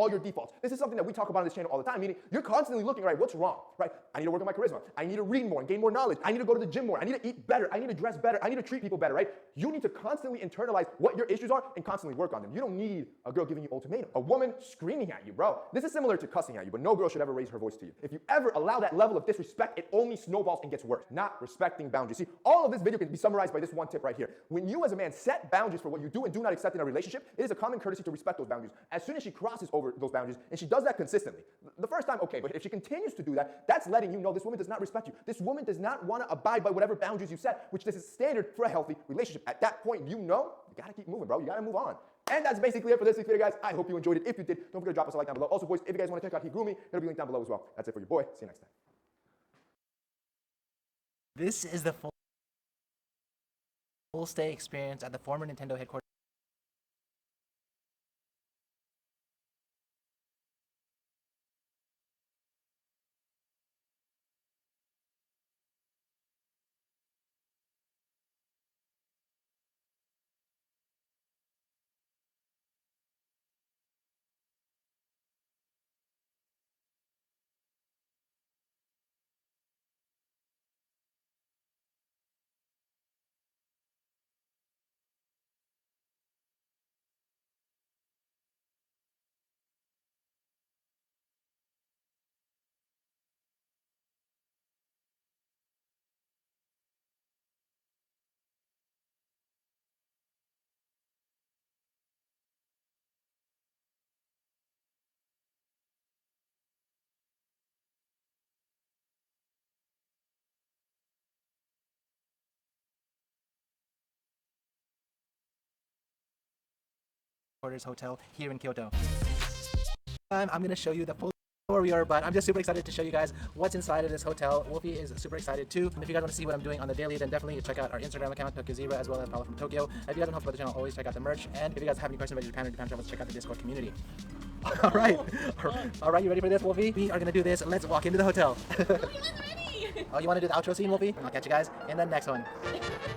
all your defaults. This is something that we talk about on this channel all the time, meaning you're constantly looking, right, what's wrong, right? I need to work on my charisma. I need to read more and gain more knowledge. I need to go to the gym more. I need to eat better. I need to dress better. I need to treat people better, right? You need to constantly internalize what your issues are and constantly work on them. You don't need a girl giving you ultimatum. A woman screaming at you, bro. This is similar to cussing at you, but no girl should ever raise her voice to you. If you ever allow that level of disrespect, it only snowballs and gets worse. Not respecting boundaries. See, all of this video can be summarized by this one tip right here. When you as a man set boundaries for what you do and do not accept in a relationship, it is a common courtesy to respect those boundaries. As soon as she crosses over those boundaries, and she does that consistently, the first time, okay, but if she continues to do that, that's letting you know this woman does not respect you. This woman does not want to abide by whatever boundaries you set, which this is standard for a healthy relationship. At that point, you know, you gotta keep moving, bro. You gotta move on. And that's basically it for this week's video, guys. I hope you enjoyed it. If you did, don't forget to drop us a like down below. Also, boys, if you guys want to check out Higurumi, it'll be linked down below as well. That's it for your boy. See you next time. This is the full stay experience at the former Nintendo headquarters. Hotel here in Kyoto. I'm going to show you the full where we are, but I'm just super excited to show you guys what's inside of this hotel. Wolfie is super excited too. And if you guys want to see what I'm doing on the daily, then definitely check out our Instagram account, Tokyo Zebra, as well as Paolo from Tokyo. If you guys want to help support the channel, always check out the merch. And if you guys have any questions about Japan or Japan travels, check out the Discord community. All right, you ready for this, Wolfie? We are going to do this. Let's walk into the hotel. Oh, you want to do the outro scene, Wolfie? I'll catch you guys in the next one.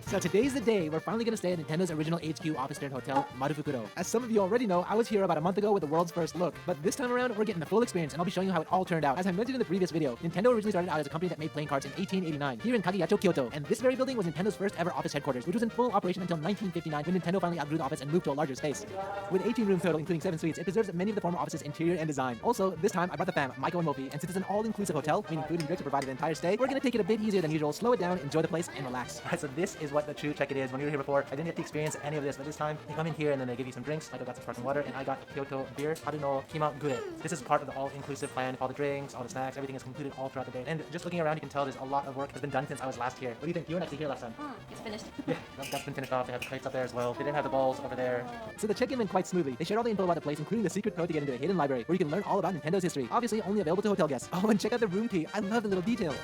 So today's the day we're finally going to stay at Nintendo's original HQ office turned hotel, Marufukuro. As some of you already know, I was here about a month ago with the world's first look, but this time around we're getting the full experience and I'll be showing you how it all turned out. As I mentioned in the previous video, Nintendo originally started out as a company that made playing cards in 1889 here in Kageyacho, Kyoto, and this very building was Nintendo's first ever office headquarters, which was in full operation until 1959 when Nintendo finally outgrew the office and moved to a larger space. With 18 rooms total, including 7 suites, it preserves many of the former office's interior and design. Also, this time I brought the fam, Michael and Wolfie, and since it's an all-inclusive hotel, meaning food and drinks are provided the entire stay, we're going to take it a bit easier than usual, slow it down, enjoy the place, and relax. Alright, so this is what the true check-it is. When you were here before, I didn't get to experience any of this, but this time you come in here and then they give you some drinks. Michael got some sparkling water and I got Kyoto beer, Haruno Kima Gure. This is part of the all-inclusive plan. All the drinks, all the snacks, everything is included all throughout the day. And just looking around, you can tell there's a lot of work that's been done since I was last here. What do you think? You weren't actually here last time. It's finished. Yeah, that's been finished off. They have the crates up there as well. They didn't have the balls over there. So the check-in went quite smoothly. They shared all the info about the place, including the secret code to get into a hidden library where you can learn all about Nintendo's history. Obviously only available to hotel guests. Oh, and check out the room key. I love the little detail.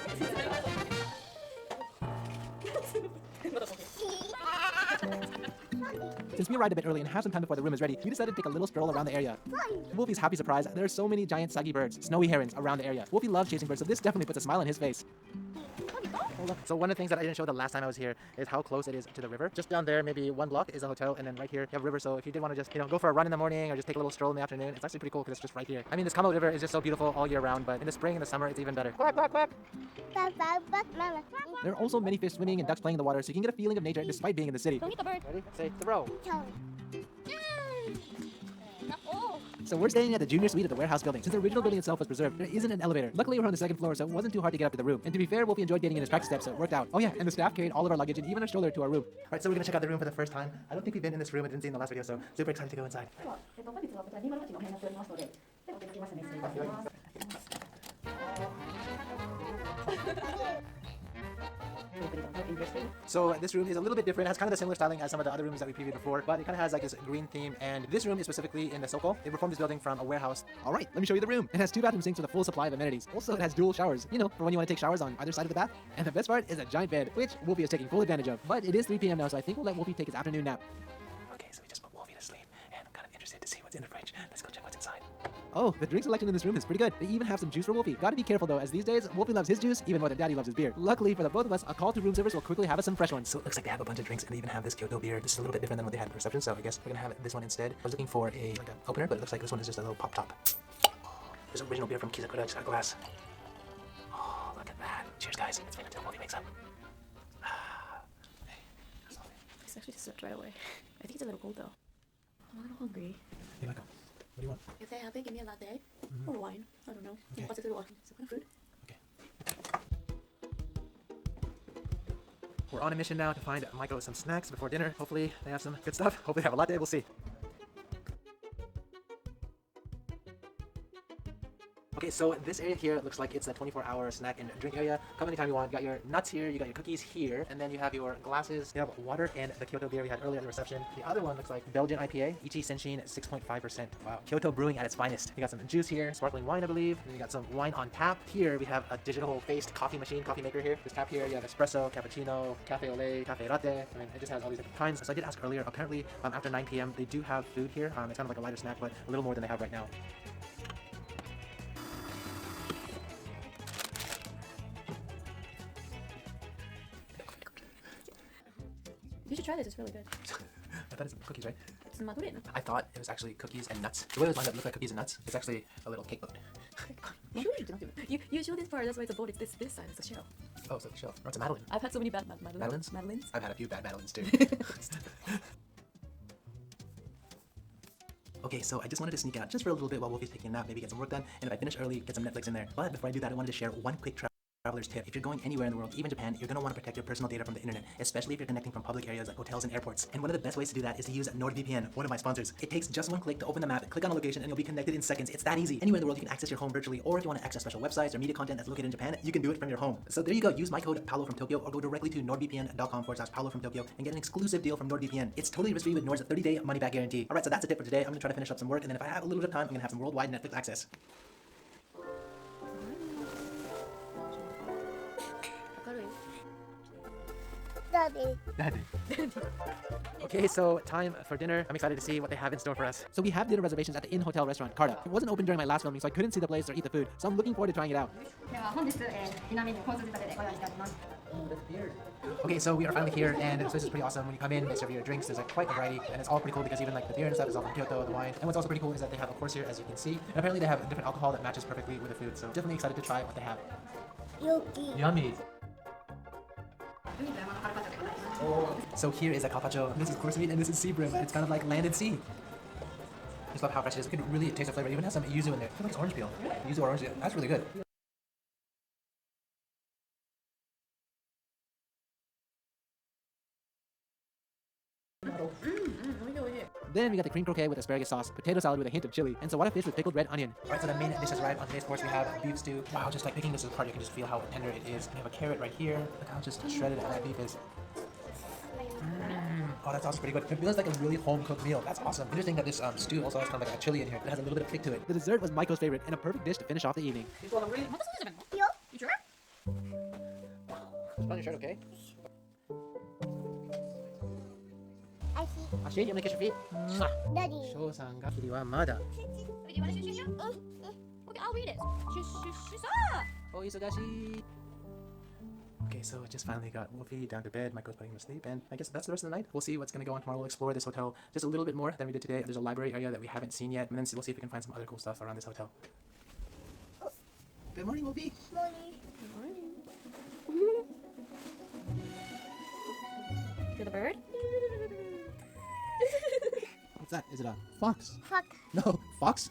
Since we arrived a bit early and have some time before the room is ready, we decided to take a little stroll around the area. To Wolfie's happy surprise, there are so many giant saggy birds, snowy herons, around the area. Wolfie loves chasing birds, so this definitely puts a smile on his face. So one of the things that I didn't show the last time I was here is how close it is to the river. Just down there, maybe one block is a hotel, and then right here you have a river. So if you did want to just, go for a run in the morning or just take a little stroll in the afternoon, it's actually pretty cool because it's just right here. I mean, this Kamo River is just so beautiful all year round, but in the spring and the summer, it's even better. Quack, quack, quack. There are also many fish swimming and ducks playing in the water, so you can get a feeling of nature despite being in the city. Don't hit the bird. Ready? Say throw. Oh. So we're staying at the junior suite of the warehouse building. Since the original building itself was preserved, there isn't an elevator. Luckily, we're on the second floor, so it wasn't too hard to get up to the room. And to be fair, Wolfie enjoyed getting in his practice steps, so it worked out. Oh yeah, and the staff carried all of our luggage and even a stroller to our room. Alright, so we're gonna check out the room for the first time. I don't think we've been in this room. I didn't see in the last video, so super excited to go inside. So this room is a little bit different. It has kind of the similar styling as some of the other rooms that we previewed before, but it kind of has like this green theme. And this room is specifically in the Soko. They reformed this building from a warehouse. All right, let me show you the room. It has 2 bathroom sinks with a full supply of amenities. Also, it has dual showers, for when you want to take showers on either side of the bath. And the best part is a giant bed, which Wolfie is taking full advantage of. But it is 3 p.m. now, so I think we'll let Wolfie take his afternoon nap. Okay, so we just put Wolfie to sleep, and I'm kind of interested to see what's in the fridge. Let's go check what's inside. Oh, the drink selection in this room is pretty good. They even have some juice for Wolfie. Gotta be careful though, as these days, Wolfie loves his juice even more than Daddy loves his beer. Luckily for the both of us, a call to room service will quickly have us some fresh ones. So it looks like they have a bunch of drinks and they even have this Kyoto beer. This is a little bit different than what they had in reception, so I guess we're gonna have this one instead. I was looking for a opener, but it looks like this one is just a little pop top. There's original beer from Kizakura. I just got a glass. Oh, look at that. Cheers, guys. It's been until Wolfie wakes up. It's actually just slipped right away. I think it's a little cold though. I'm a little hungry. Hey, Michael. What do you want? If they have it, give me a latte or wine. I don't know. Okay. What's it? Some kind of food? Okay. We're on a mission now to find Michael some snacks before dinner. Hopefully they have some good stuff. Hopefully they have a latte. We'll see. Okay, so this area here looks like it's a 24-hour snack and drink area. Come anytime you want. You got your nuts here, you got your cookies here, and then you have your glasses. You have water and the Kyoto beer we had earlier at the reception. The other one looks like Belgian IPA, Ichi Senshin 6.5%. Wow, Kyoto brewing at its finest. You got some juice here, sparkling wine, I believe. And you got some wine on tap. Here we have a digital-faced coffee machine, coffee maker here. This tap here, you have espresso, cappuccino, cafe au lait, cafe latte. I mean, it just has all these different kinds. So I did ask earlier, apparently after 9 p.m. they do have food here. It's kind of like a lighter snack, but a little more than they have right now. You should try this. It's really good. I thought it's cookies, right? It's madurin. I thought it was actually cookies and nuts. The way it was lined up looked like cookies and nuts. It's actually a little cake boat. You show this part. That's why it's a boat. It's this side. It's a shell. Oh, it's like a shell. Oh, it's a Madeline. I've had so many bad Madeleines? Madeleines. I've had a few bad Madeleines too. Okay, so I just wanted to sneak out just for a little bit while Wolfie's taking a nap, maybe get some work done, and if I finish early, get some Netflix in there. But before I do that, I wanted to share one quick traveler's tip. If you're going anywhere in the world, even Japan, you're going to want to protect your personal data from the internet, especially if you're connecting from public areas like hotels and airports. And one of the best ways to do that is to use NordVPN, one of my sponsors. It takes just one click to open the map, click on a location, and you'll be connected in seconds. It's that easy. Anywhere in the world, you can access your home virtually, or if you want to access special websites or media content that's located in Japan, you can do it from your home. So there you go. Use my code Paolo from Tokyo, or go directly to nordvpn.com/Paolo from Tokyo and get an exclusive deal from NordVPN. It's totally risk-free with Nord's 30-day money-back guarantee. All right, so that's a tip for today. I'm going to try to finish up some work, and then if I have a little bit of time, I'm going to have some worldwide Netflix access. Daddy. Okay, so time for dinner. I'm excited to see what they have in store for us. So we have dinner reservations at the Inn Hotel restaurant, Carta. It wasn't open during my last filming, so I couldn't see the place or eat the food. So I'm looking forward to trying it out. では本日、ちなみに交通仕立てでご用意しております。 Okay, so we are finally here, and this place is pretty awesome. When you come in, they serve you your drinks. There's like quite a variety, and it's all pretty cool because even like the beer and stuff is all from Kyoto, the wine. And what's also pretty cool is that they have a course here, as you can see. And apparently they have different alcohol that matches perfectly with the food. So definitely excited to try what they have. Yoki. Yummy. 海と山のカルパッチョでございます。 So here is a carpaccio. This is course meat, and this is sea bream. It's kind of like land and sea. I just love how fresh it is. You can really taste the flavor. It even has some yuzu in there. I feel like it's orange peel. Yuzu or orange peel. That's really good. Then we got the cream croquet with asparagus sauce, potato salad with a hint of chili, and sawada fish with pickled red onion. Alright, so the main dish has arrived. On today's course we have beef stew. Wow, just like picking this apart, you can just feel how tender it is. We have a carrot right here. Look how just shredded that beef is. Oh, that sounds pretty good. It feels like a really home-cooked meal. That's awesome. Interesting that this stew also has kind of like a chili in here. It has a little bit of kick to it. The dessert was Michael's favorite and a perfect dish to finish off the evening. People hungry? Yo. You sure? Spell your shirt, okay? I see. Ashi, you wanna kiss your feet? Daddy. Sho-san ga kiri wa mada. Do you want to shoot? Okay, I'll read it. Oh, isogashi. Okay, so I just finally got Wolfie down to bed. Michael's putting him to sleep, and I guess that's the rest of the night. We'll see what's going to go on tomorrow. We'll explore this hotel just a little bit more than we did today. There's a library area that we haven't seen yet, and then we'll see if we can find some other cool stuff around this hotel. Good morning, Wolfie. You're the bird? What's that? Is it a fox? Fuck. No, fox?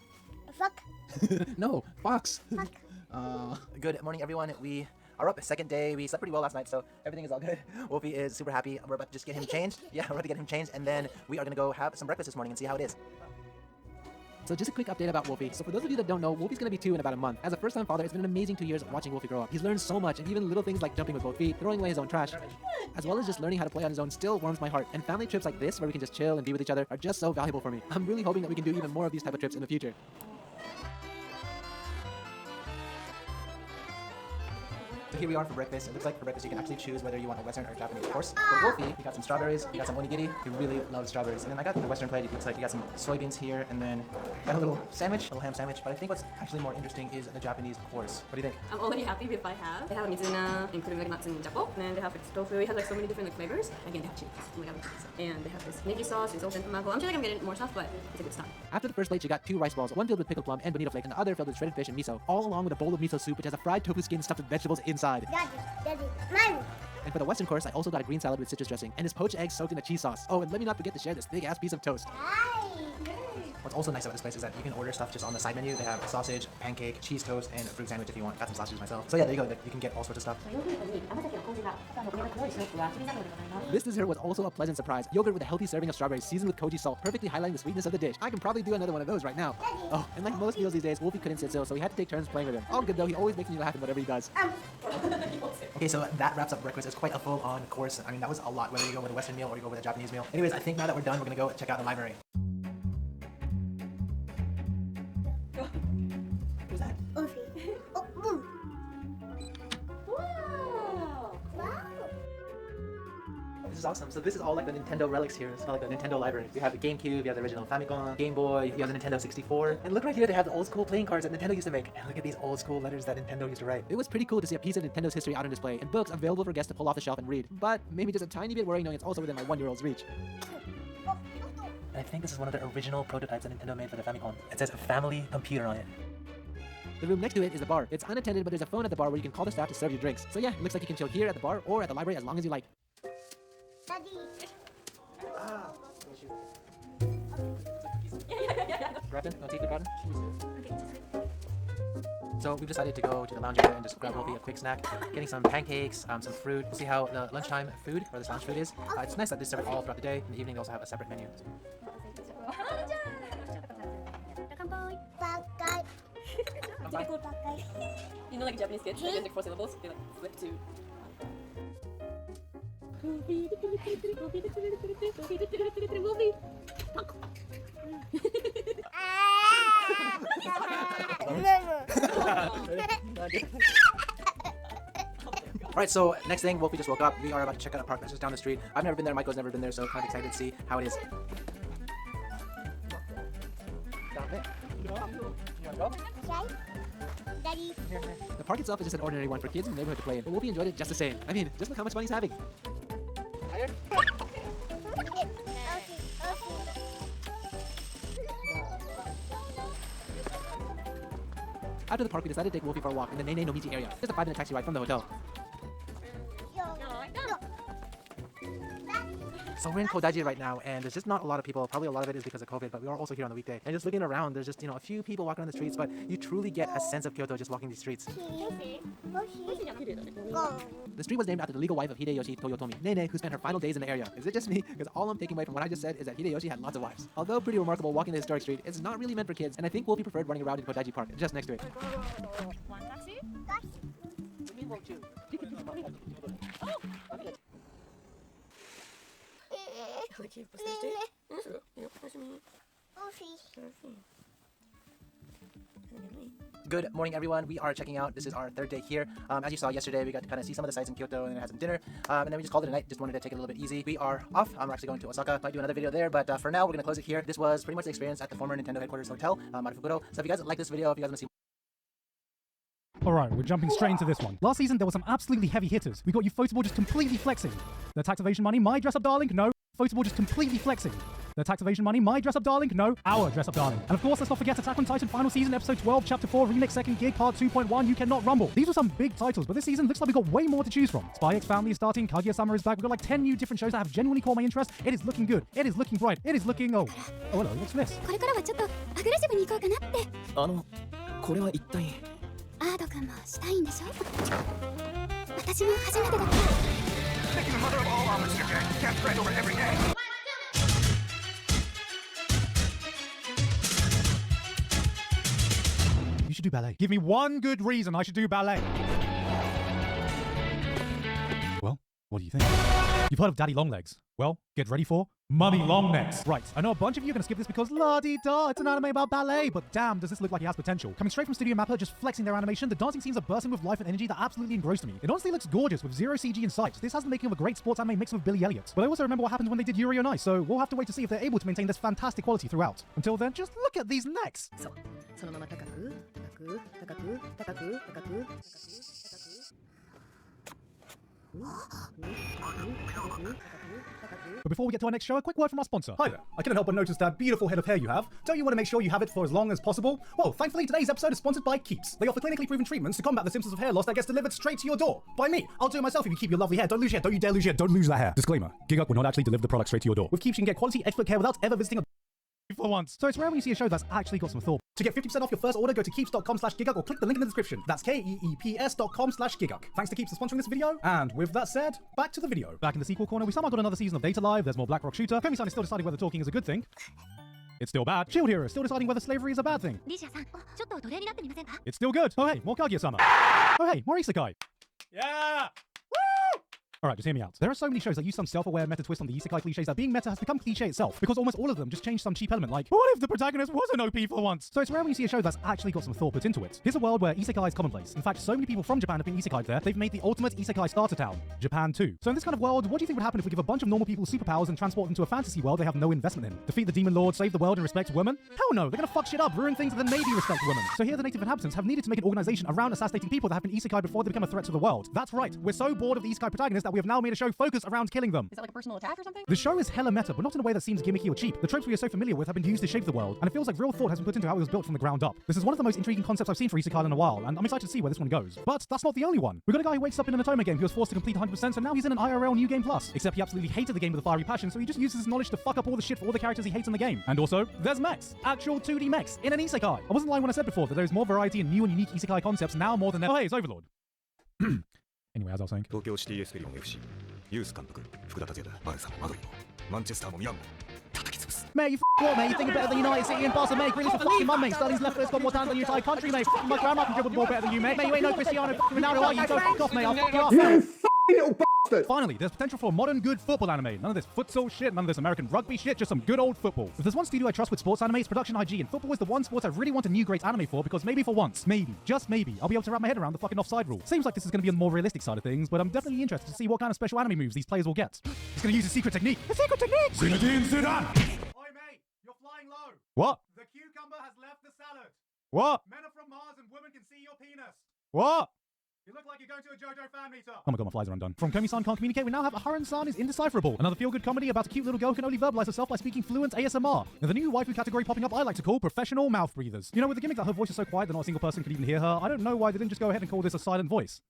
Fuck. No, fox. Fuck. Good morning, everyone. We are up, second day. We slept pretty well last night, so everything is all good. Wolfie is super happy. We're about to just get him changed. Yeah, we're about to get him changed, and then we are going to go have some breakfast this morning and see how it is. So just a quick update about Wolfie. So for those of you that don't know, Wolfie's going to be 2 in about a month. As a first-time father, it's been an amazing 2 years watching Wolfie grow up. He's learned so much, and even little things like jumping with both feet, throwing away his own trash, as well as just learning how to play on his own still warms my heart. And family trips like this, where we can just chill and be with each other, are just so valuable for me. I'm really hoping that we can do even more of these type of trips in the future. So here we are for breakfast. It looks like for breakfast you can actually choose whether you want a Western or Japanese course. For Wolfie, we got some strawberries, we got some onigiri. He really loves strawberries. And then I got the Western plate. It looks like you got some soybeans here, and then got a little sandwich, a little ham sandwich. But I think what's actually more interesting is the Japanese course. What do you think? I'm already happy with what I have. They have mizuna, including like nuts and japo. And then they have like tofu. It has like so many different like flavors. Again, they have chili. Oh my god, and they have this negi sauce, it's open tomato. I'm sure like I'm getting more stuff, but it's a good start. After the first plate, you got 2 rice balls, one filled with pickled plum and bonito flakes, and the other filled with shredded fish and miso, all along with a bowl of miso soup, which has a fried tofu skin stuffed with vegetables inside. And for the Western course, I also got a green salad with citrus dressing, and this poached egg soaked in a cheese sauce. Oh, and let me not forget to share this big-ass piece of toast. What's also nice about this place is that you can order stuff just on the side menu. They have a sausage, pancake, cheese toast, and a fruit sandwich if you want. Got some sausages myself. So yeah, there you go. You can get all sorts of stuff. This dessert was also a pleasant surprise. Yogurt with a healthy serving of strawberries seasoned with koji salt, perfectly highlighting the sweetness of the dish. I can probably do another one of those right now. Oh, and like most meals these days, Wolfie couldn't sit still, so we had to take turns playing with him. All good though, he always makes me laugh in whatever he does. Okay, so that wraps up breakfast. It's quite a full-on course. I mean, that was a lot, whether you go with a Western meal or you go with a Japanese meal. Anyways, I think now that we're done, we're gonna go check out the library. Who's that? This is awesome. So this is all like the Nintendo relics here. It's not like the Nintendo library. You have the GameCube, you have the original Famicom, Game Boy, you have the Nintendo 64. And look right here, they have the old school playing cards that Nintendo used to make. And look at these old school letters that Nintendo used to write. It was pretty cool to see a piece of Nintendo's history out on display and books available for guests to pull off the shelf and read. But maybe just a tiny bit worrying knowing it's also within my 1-year-old's reach. I think this is one of the original prototypes that Nintendo made for the Famicom. It says family computer on it. The room next to it is the bar. It's unattended, but there's a phone at the bar where you can call the staff to serve you drinks. So yeah, it looks like you can chill here at the bar or at the library as long as you like. Grafton, no tea, Grafton? So we've decided to go to the lounge area and just grab Wolfie a quick snack, getting some pancakes, some fruit. We'll see how the lunchtime food, or this lounge food is. It's nice that they serve it all throughout the day. In the evening, they also have a separate menu. You know, like Japanese kids, they get like 4 syllables, they like flip to. Alright, so next thing, Wolfie just woke up. We are about to check out a park that's just down the street. I've never been there, Michael's never been there, so kind of excited to see how it is. The park itself is just an ordinary one for kids in the neighborhood to play in, but Wolfie enjoyed it just the same. I mean, just look how much fun he's having. After the park, we decided to take Wolfie for a walk in the Nene no Michi area. Just a 5-minute taxi ride from the hotel. So we're in Kodaiji right now, and there's just not a lot of people. Probably a lot of it is because of COVID, but we are also here on the weekday. And just looking around, there's just, a few people walking on the streets, but you truly get a sense of Kyoto just walking these streets. The street was named after the legal wife of Hideyoshi Toyotomi, Nene, who spent her final days in the area. Is it just me? Because all I'm taking away from what I just said is that Hideyoshi had lots of wives. Although pretty remarkable walking the historic street, it's not really meant for kids, and I think Wolfie preferred running around in Kodaiji Park, just next to it. Good morning, everyone. We are checking out. This is our 3rd day here. As you saw yesterday, we got to kind of see some of the sights in Kyoto and then had some dinner. And then we just called it a night. Just wanted to take it a little bit easy. We are off. We're actually going to Osaka. Might do another video there, but for now, we're going to close it here. This was pretty much the experience at the former Nintendo headquarters hotel, Marufukuro. So if you guys like this video, if you guys want to see Alright, we're jumping straight into this one. Last season, there were some absolutely heavy hitters. We got Ufotable just completely flexing. The Tactivation Money, my dress up darling, no. Ufotable just completely flexing. The Tactivation Money, my dress up darling, no. Our dress up darling. And of course, let's not forget Attack on Titan Final Season, Episode 12, Chapter 4, Remix 2nd Gig, Part 2.1, You Cannot Rumble. These were some big titles, but this season looks like we got way more to choose from. Spy X Family is starting, Kaguya-sama is back, we've got like 10 new different shows that have genuinely caught my interest. It is looking good. It is looking bright. It is looking, oh hello, what's this? これからはちょっとアグレッシブに行こうかなって。これは一体。アード君もしたいんでしょ？私も初めてだから。 You should do ballet. Give me one good reason I should do ballet. Well, what do you think? You've heard of Daddy Longlegs? Well, get ready for Mummy Longnecks. Right, I know a bunch of you are gonna skip this because la-di-da, it's an anime about ballet, but damn, does this look like it has potential. Coming straight from Studio Mappa, just flexing their animation, the dancing scenes are bursting with life and energy that absolutely engrossed me. It honestly looks gorgeous with zero CG in sight. This has the making of a great sports anime mixed with Billy Elliot. But I also remember what happened when they did Yuri on Ice, so we'll have to wait to see if they're able to maintain this fantastic quality throughout. Until then, just look at these necks. そう。そのまま高く、高く、高く、高く、高く、高く。But before we get to our next show, a quick word from our sponsor. Hi there. I couldn't help but notice that beautiful head of hair you have. Don't you want to make sure you have it for as long as possible? Well, thankfully, today's episode is sponsored by Keeps. They offer clinically proven treatments to combat the symptoms of hair loss that gets delivered straight to your door. By me. I'll do it myself if you keep your lovely hair. Don't lose your hair. Don't you dare lose your hair. Don't lose that hair. Disclaimer. Giguk will not actually deliver the product straight to your door. With Keeps, you can get quality expert care without ever visiting a for once. So it's rare when you see a show that's actually got some thought. To get 50% off your first order, go to keeps.com/giguk or click the link in the description. That's keeps.com/giguk. Thanks to Keeps for sponsoring this video. And with that said, back to the video. Back in the sequel corner, we somehow got another season of Data Live. There's more Black Rock Shooter. Komi-san is still deciding whether talking is a good thing. It's still bad. Shield Hero is still deciding whether slavery is a bad thing. リシャさん、ちょっと奴隷になってみませんか？ It's still good. Oh hey, more Kaguya-sama. Oh hey, more Isekai. Yeah! Alright, just hear me out. There are so many shows that use some self-aware meta twist on the isekai cliches that being meta has become cliche itself, because almost all of them just change some cheap element like, what if the protagonist was an OP for once? So it's rare when you see a show that's actually got some thought put into it. Here's a world where isekai is commonplace. In fact, so many people from Japan have been isekai'd there, they've made the ultimate isekai starter town, Japan 2. So in this kind of world, what do you think would happen if we give a bunch of normal people superpowers and transport them to a fantasy world they have no investment in? Defeat the demon lord, save the world, and respect women? Hell no, they're gonna fuck shit up, ruin things, and then maybe respect women. So here the native inhabitants have needed to make an organization around assassinating people that have been isekai before they become a threat to the world. That's right, we're so bored of the isekai protagonists that we have now made a show focused around killing them. Is that like a personal attack or something? The show is hella meta, but not in a way that seems gimmicky or cheap. The tropes we are so familiar with have been used to shape the world, and it feels like real thought has been put into how it was built from the ground up. This is one of the most intriguing concepts I've seen for isekai in a while, and I'm excited to see where this one goes. But that's not the only one. We've got a guy who wakes up in an Otome game who was forced to complete 100%, so now he's in an IRL New Game Plus. Except he absolutely hated the game with a fiery passion, so he just uses his knowledge to fuck up all the shit for all the characters he hates in the game. And also, there's mechs. Actual 2D mechs in an isekai. I wasn't lying when I said before that there's more variety and new and unique isekai concepts now more than ever. Oh hey, it's Overlord. Anyway, as I was saying. 東京シティエスペリオン FC ユース監督福田達也だバルサもマドリーもマンチェスターもミランも叩き潰す Mate, you what, mate? You think you're better than United City and Barca, mate? Really for fucking mum, mate. Sterling's left foot's got more talent than your entire country, mate. My grandma can dribble the ball better than you, mate. Mate, you ain't no Cristiano Ronaldo, are you? Go fuck off, mate. I'll fuck you up. You fucking little bastard! Finally, there's potential for modern good football anime. None of this futsal shit, none of this American rugby shit, just some good old football. If there's one studio I trust with sports anime, it's Production IG, and football is the one sport I really want a new great anime for, because maybe for once, maybe, just maybe, I'll be able to wrap my head around the fucking offside rule. Seems like this is going to be on the more realistic side of things, but I'm definitely interested to see what kind of special anime moves these players will get. He's going to use a secret technique. A secret technique! Zinedine Zidane! Oi, mate, you're flying low. What? The cucumber has left the salad. What? Men are from Mars and women can see your penis. What? You look like you're going to a JoJo fan meetup. Oh my god, my flies are undone. From Komi-san Can't Communicate, we now have Haran-san is Indecipherable. Another feel-good comedy about a cute little girl who can only verbalize herself by speaking fluent ASMR. And the new waifu category popping up I like to call professional mouth breathers. You know, with the gimmick that her voice is so quiet that not a single person could even hear her, I don't know why they didn't just go ahead and call this a silent voice.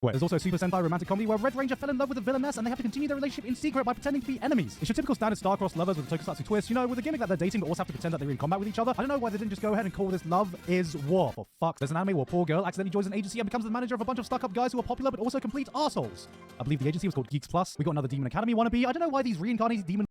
Wait, there's also Super Sentai romantic comedy where Red Ranger fell in love with a villainess and they have to continue their relationship in secret by pretending to be enemies. It's your typical standard star-crossed lovers with a tokusatsu twist, you know, with a gimmick that they're dating but also have to pretend that they're in combat with each other. I don't know why they didn't just go ahead and call this Love is War, for fuck. There's an anime where a poor girl accidentally joins an agency and becomes the manager of a bunch of stuck-up guys who are popular but also complete arseholes. I believe the agency was called Geeks Plus. We got another Demon Academy wannabe. I don't know why these reincarnated demon